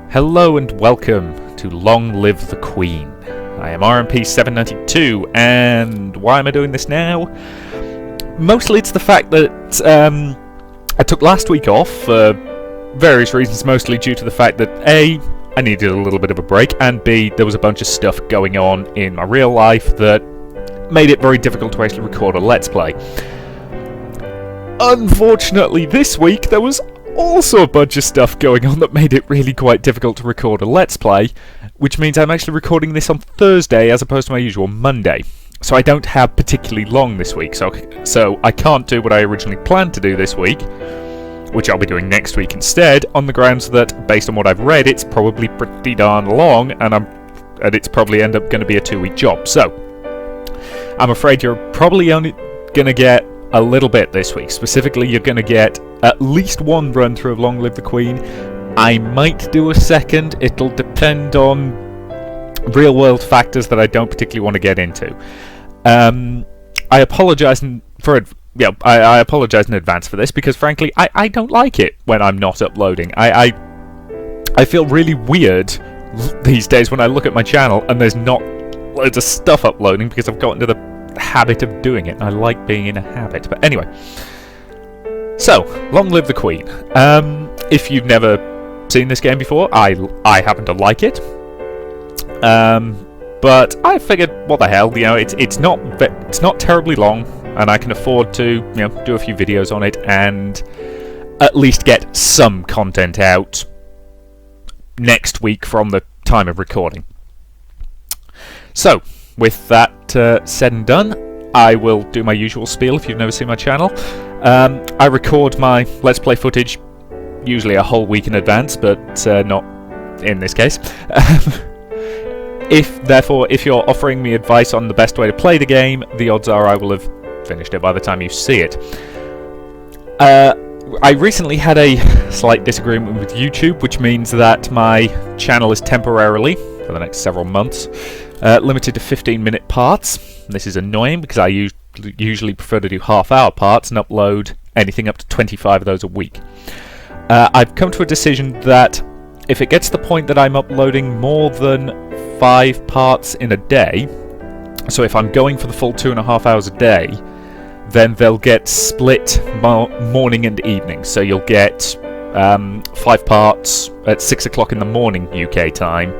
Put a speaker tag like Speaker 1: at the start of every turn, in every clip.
Speaker 1: Hello and welcome to Long Live the Queen. I am RMP792, and why am I doing this now? Mostly it's the fact that I took last week off for various reasons, mostly due to the fact that A, I needed a little bit of a break, and B, there was a bunch of stuff going on in my real life that made it very difficult to actually record a Let's Play. Unfortunately, this week there was also a bunch of stuff going on that made it really quite difficult to record a Let's Play, which means I'm actually recording this on Thursday as opposed to my usual Monday. So I don't have particularly long this week, so I can't do what I originally planned to do this week, which I'll be doing next week instead, on the grounds that, based on what I've read, it's probably pretty darn long, and it's probably end up going to be a 2-week job. So I'm afraid you're probably only going to get a little bit this week. Specifically, you're going to get at least one run through of Long Live the Queen. I might do a second. It'll depend on real world factors that I don't particularly want to get into. I apologise I apologise in advance for this because frankly I don't like it when I'm not uploading. I feel really weird these days when I look at my channel and there's not loads of stuff uploading because I've gotten into the habit of doing it, and I like being in a habit. But anyway, so Long Live the Queen. If you've never seen this game before, I happen to like it. But I figured, what the hell, it's not terribly long, and I can afford to do a few videos on it and at least get some content out next week from the time of recording. So with that said and done, I will do my usual spiel if you've never seen my channel. I record my Let's Play footage usually a whole week in advance, but not in this case. If you're offering me advice on the best way to play the game, the odds are I will have finished it by the time you see it. I recently had a slight disagreement with YouTube, which means that my channel is temporarily, for the next several months, limited to 15-minute parts. This is annoying because I usually prefer to do half-hour parts and upload anything up to 25 of those a week. I've come to a decision that if it gets to the point that I'm uploading more than 5 parts in a day, so if I'm going for the full 2.5 hours a day, then they'll get split morning and evening. So you'll get 5 parts at 6 o'clock in the morning UK time,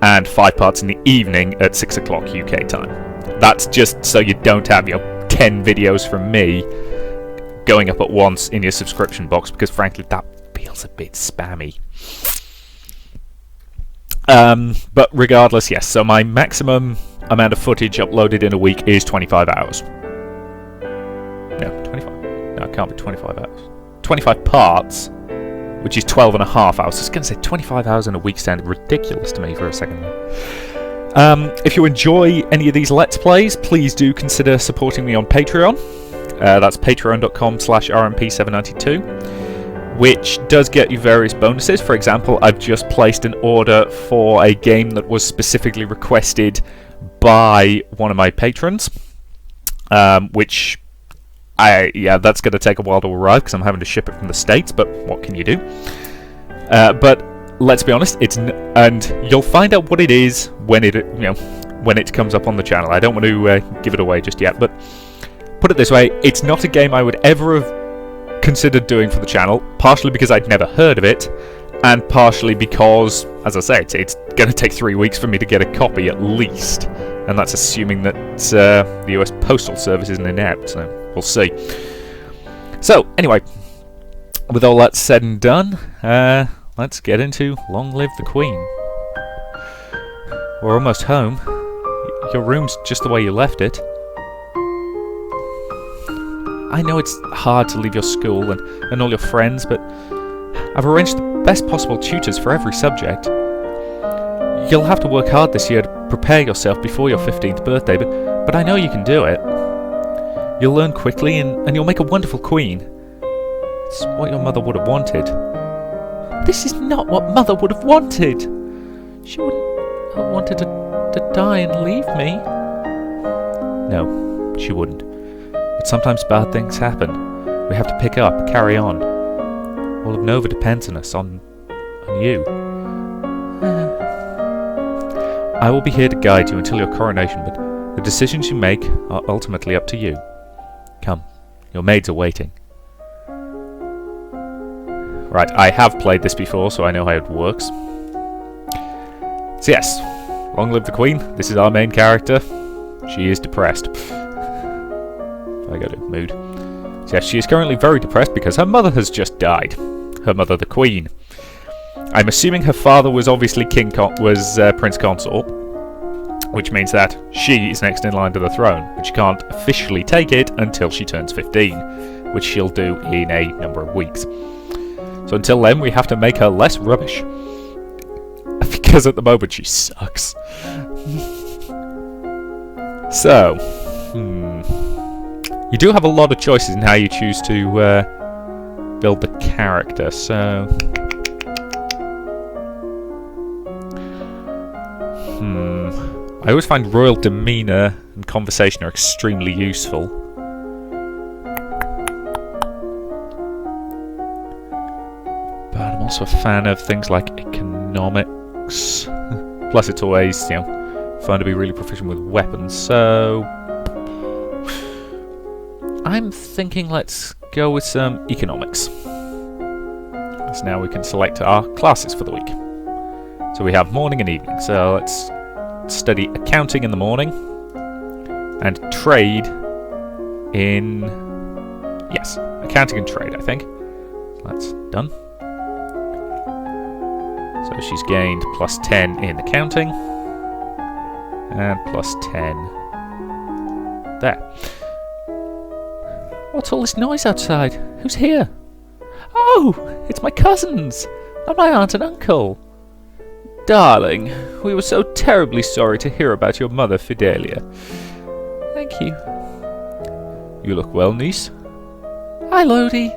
Speaker 1: and 5 parts in the evening at 6 o'clock UK time. That's just so you don't have 10 videos from me going up at once in your subscription box, because frankly that feels a bit spammy. But regardless, yes, so my maximum amount of footage uploaded in a week is 25 hours. No, 25. No, it can't be 25 hours. 25 parts, which is 12.5 hours. I was going to say 25 hours in a week sounded ridiculous to me for a second there. If you enjoy any of these Let's Plays, please do consider supporting me on Patreon. That's patreon.com/rmp792, which does get you various bonuses. For example, I've just placed an order for a game that was specifically requested by one of my patrons, which that's going to take a while to arrive because I'm having to ship it from the States, but what can you do? But let's be honest, and you'll find out what it is when it comes up on the channel. I don't want to give it away just yet, but put it this way, it's not a game I would ever have considered doing for the channel, partially because I'd never heard of it, and partially because, as I say, it's going to take 3 weeks for me to get a copy at least, and that's assuming that the US Postal Service isn't inept, so we'll see. So, anyway, with all that said and done, let's get into Long Live the Queen. We're almost home. Your room's just the way you left it. I know it's hard to leave your school and all your friends, but I've arranged the best possible tutors for every subject. You'll have to work hard this year to prepare yourself before your 15th birthday, but I know you can do it. You'll learn quickly and you'll make a wonderful queen. It's what your mother would have wanted. This is not what Mother would have wanted. She wouldn't have wanted to die and leave me. No, she wouldn't. But sometimes bad things happen. We have to pick up, carry on. All of Nova depends on us, on you. I will be here to guide you until your coronation, but the decisions you make are ultimately up to you. Come, your maids are waiting. Right, I have played this before, so I know how it works. So yes, long live the Queen. This is our main character. She is depressed. I go to mood. So yes, she is currently very depressed because her mother has just died. Her mother, the Queen. I'm assuming her father was obviously Prince Consort, which means that she is next in line to the throne, but she can't officially take it until she turns 15, which she'll do in a number of weeks. So until then, we have to make her less rubbish. Because at the moment, she sucks. So, you do have a lot of choices in how you choose to build the character, so... I always find royal demeanour and conversation are extremely useful. But I'm also a fan of things like economics. Plus it's always, fun to be really proficient with weapons, so... I'm thinking let's go with some economics. So now we can select our classes for the week. So we have morning and evening, so let's study accounting in the morning and trade in... yes, accounting and trade, I think. That's done. So she's gained plus 10 in accounting and plus 10 there. What's all this noise outside? Who's here? Oh, it's my cousins and my aunt and uncle. Darling, we were so terribly sorry to hear about your mother, Fidelia. Thank you. You look well, niece. Hi, Lodi.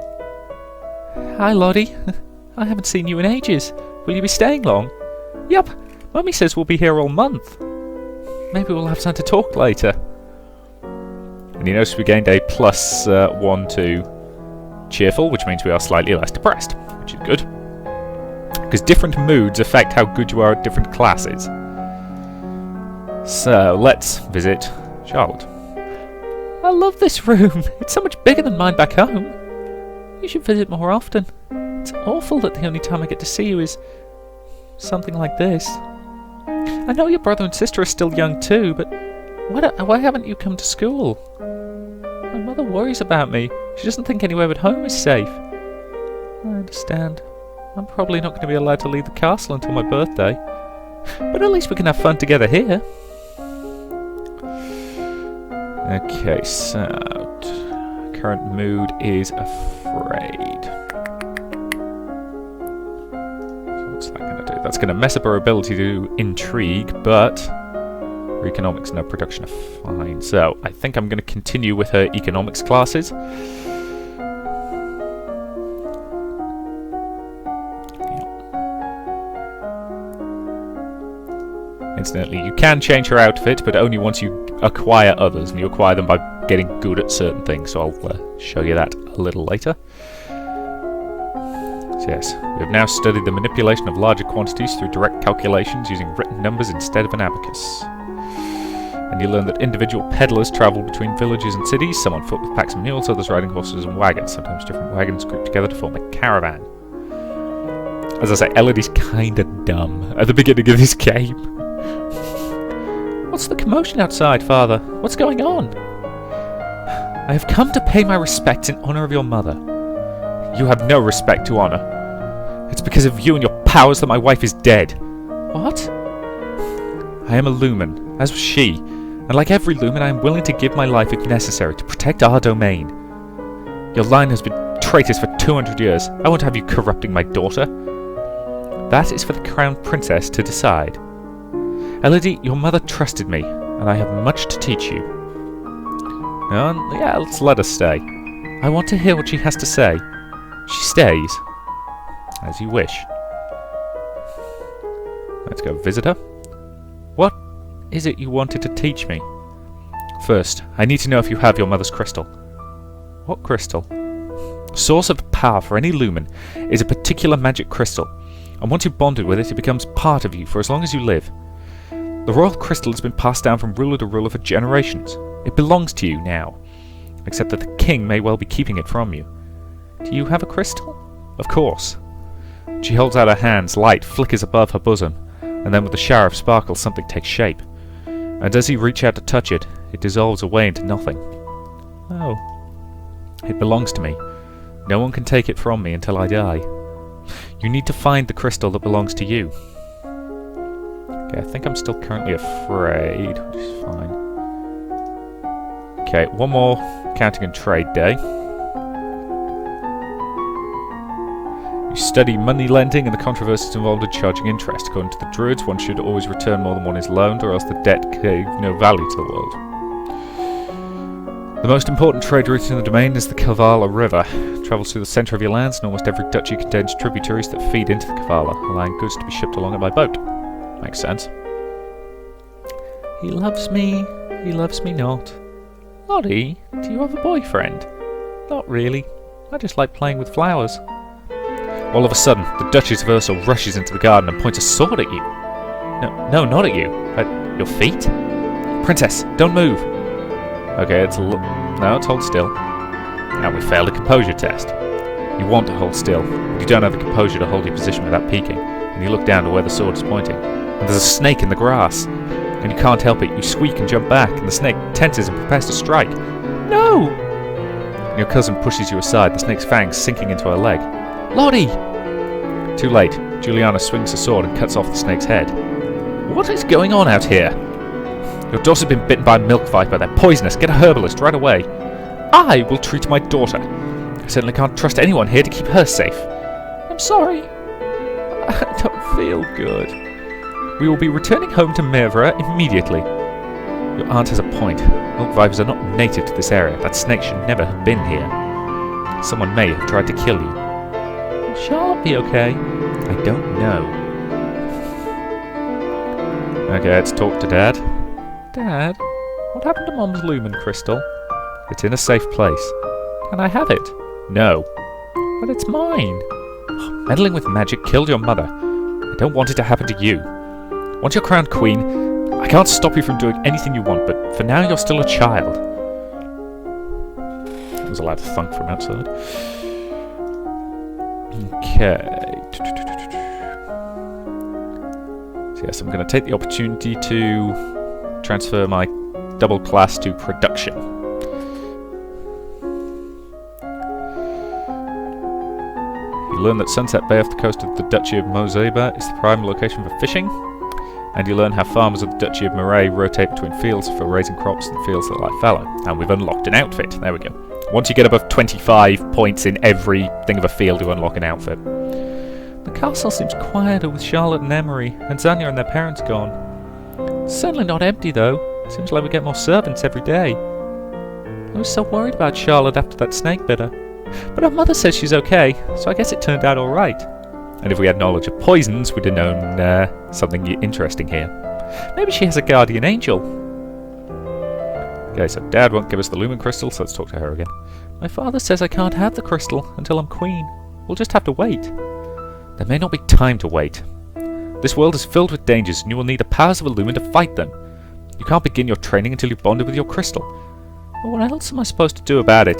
Speaker 1: Hi, Lottie. I haven't seen you in ages. Will you be staying long? Yup. Mummy says we'll be here all month. Maybe we'll have time to talk later. And you notice we gained a plus 1 to cheerful, which means we are slightly less depressed, which is good. Because different moods affect how good you are at different classes. So, let's visit Charlotte. I love this room. It's so much bigger than mine back home. You should visit more often. It's awful that the only time I get to see you is something like this. I know your brother and sister are still young too, but why haven't you come to school? My mother worries about me. She doesn't think anywhere but home is safe. I understand. I'm probably not going to be allowed to leave the castle until my birthday. But at least we can have fun together here. Okay, so... current mood is afraid. So what's that going to do? That's going to mess up her ability to intrigue, but... her economics and her production are fine. So, I think I'm going to continue with her economics classes. Incidentally, you can change her outfit, but only once you acquire others, and you acquire them by getting good at certain things, so I'll show you that a little later. So yes, we have now studied the manipulation of larger quantities through direct calculations using written numbers instead of an abacus. And you learn that individual peddlers travel between villages and cities, some on foot with packs and mules, others riding horses and wagons, sometimes different wagons grouped together to form a caravan. As I say, Elodie's kinda dumb at the beginning of this game. What's the commotion outside, Father? What's going on? I have come to pay my respects in honour of your mother. You have no respect to honour. It's because of you and your powers that my wife is dead. What? I am a lumen, as was she, and like every lumen I am willing to give my life if necessary to protect our domain. Your line has been traitors for 200 years. I won't have you corrupting my daughter. That is for the crown princess to decide. Elodie, your mother trusted me, and I have much to teach you. Yeah, let's let her stay. I want to hear what she has to say. She stays. As you wish. Let's go visit her. What is it you wanted to teach me? First, I need to know if you have your mother's crystal. What crystal? Source of power for any lumen is a particular magic crystal, and once you've bonded with it, it becomes part of you for as long as you live. The royal crystal has been passed down from ruler to ruler for generations. It belongs to you now, except that the king may well be keeping it from you. Do you have a crystal? Of course. She holds out her hands, light flickers above her bosom, and then with a shower of sparkles something takes shape. And as you reach out to touch it, it dissolves away into nothing. Oh. It belongs to me. No one can take it from me until I die. You need to find the crystal that belongs to you. Okay, I think I'm still currently afraid, which is fine. Okay, one more counting and trade day. You study money lending and the controversies involved in charging interest. According to the Druids, one should always return more than one is loaned, or else the debt gave no value to the world. The most important trade route in the domain is the Kavala River. It travels through the centre of your lands, and almost every duchy contains tributaries that feed into the Kavala, allowing goods to be shipped along it by boat. Makes sense. He loves me not. Lottie, do you have a boyfriend? Not really. I just like playing with flowers. All of a sudden, the Duchess of Ursel rushes into the garden and points a sword at you. No, not at you. At your feet? Princess, don't move. Okay, it's hold still. Now we failed a composure test. You want to hold still, but you don't have the composure to hold your position without peeking, and you look down to where the sword is pointing. And there's a snake in the grass, and you can't help it. You squeak and jump back, and the snake tenses and prepares to strike. No! And your cousin pushes you aside, the snake's fangs sinking into her leg. Lottie! Too late. Juliana swings her sword and cuts off the snake's head. What is going on out here? Your daughter's been bitten by a milk viper. They're poisonous. Get a herbalist right away. I will treat my daughter. I certainly can't trust anyone here to keep her safe. I'm sorry. I don't feel good. We will be returning home to Mervra immediately. Your aunt has a point. Milk vipers are not native to this area. That snake should never have been here. Someone may have tried to kill you. Will Charlotte be okay? I don't know. Okay, let's talk to Dad. Dad, what happened to Mom's lumen crystal? It's in a safe place. Can I have it? No. But it's mine. Meddling with magic killed your mother. I don't want it to happen to you. Once you're crowned queen, I can't stop you from doing anything you want, but for now you're still a child. That was a loud thunk from outside. Okay. So yes, I'm going to take the opportunity to transfer my double class to production. You learn that Sunset Bay off the coast of the Duchy of Mozeba is the prime location for fishing, and you learn how farmers of the Duchy of Moray rotate between fields for raising crops and fields that lie fallow. And we've unlocked an outfit. There we go. Once you get above 25 points in every thing of a field, you unlock an outfit. The castle seems quieter with Charlotte and Emery, and Zanya and their parents gone. It's certainly not empty, though. It seems like we get more servants every day. I was so worried about Charlotte after that snake bit her. But her mother says she's okay, so I guess it turned out alright. And if we had knowledge of poisons, we'd have known something interesting here. Maybe she has a guardian angel. Okay, so Dad won't give us the lumen crystal, so let's talk to her again. My father says I can't have the crystal until I'm queen. We'll just have to wait. There may not be time to wait. This world is filled with dangers, and you will need the powers of a lumen to fight them. You can't begin your training until you've bonded with your crystal. Well, what else am I supposed to do about it?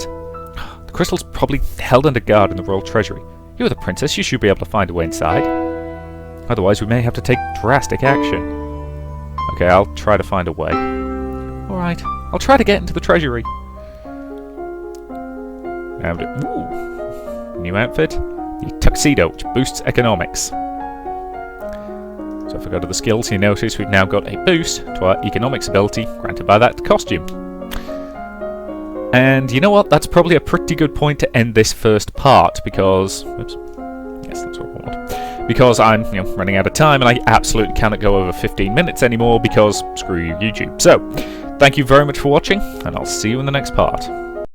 Speaker 1: The crystal's probably held under guard in the royal treasury. You're the princess, you should be able to find a way inside. Otherwise, we may have to take drastic action. Okay, I'll try to find a way. Alright, I'll try to get into the treasury. And, ooh, new outfit. The tuxedo, which boosts economics. So if I go to the skills, you notice we've now got a boost to our economics ability granted by that costume. And you know what? That's probably a pretty good point to end this first part, because... Oops. Yes, that's what I want. Because I'm, running out of time, and I absolutely cannot go over 15 minutes anymore, because screw you, YouTube. So, thank you very much for watching, and I'll see you in the next part.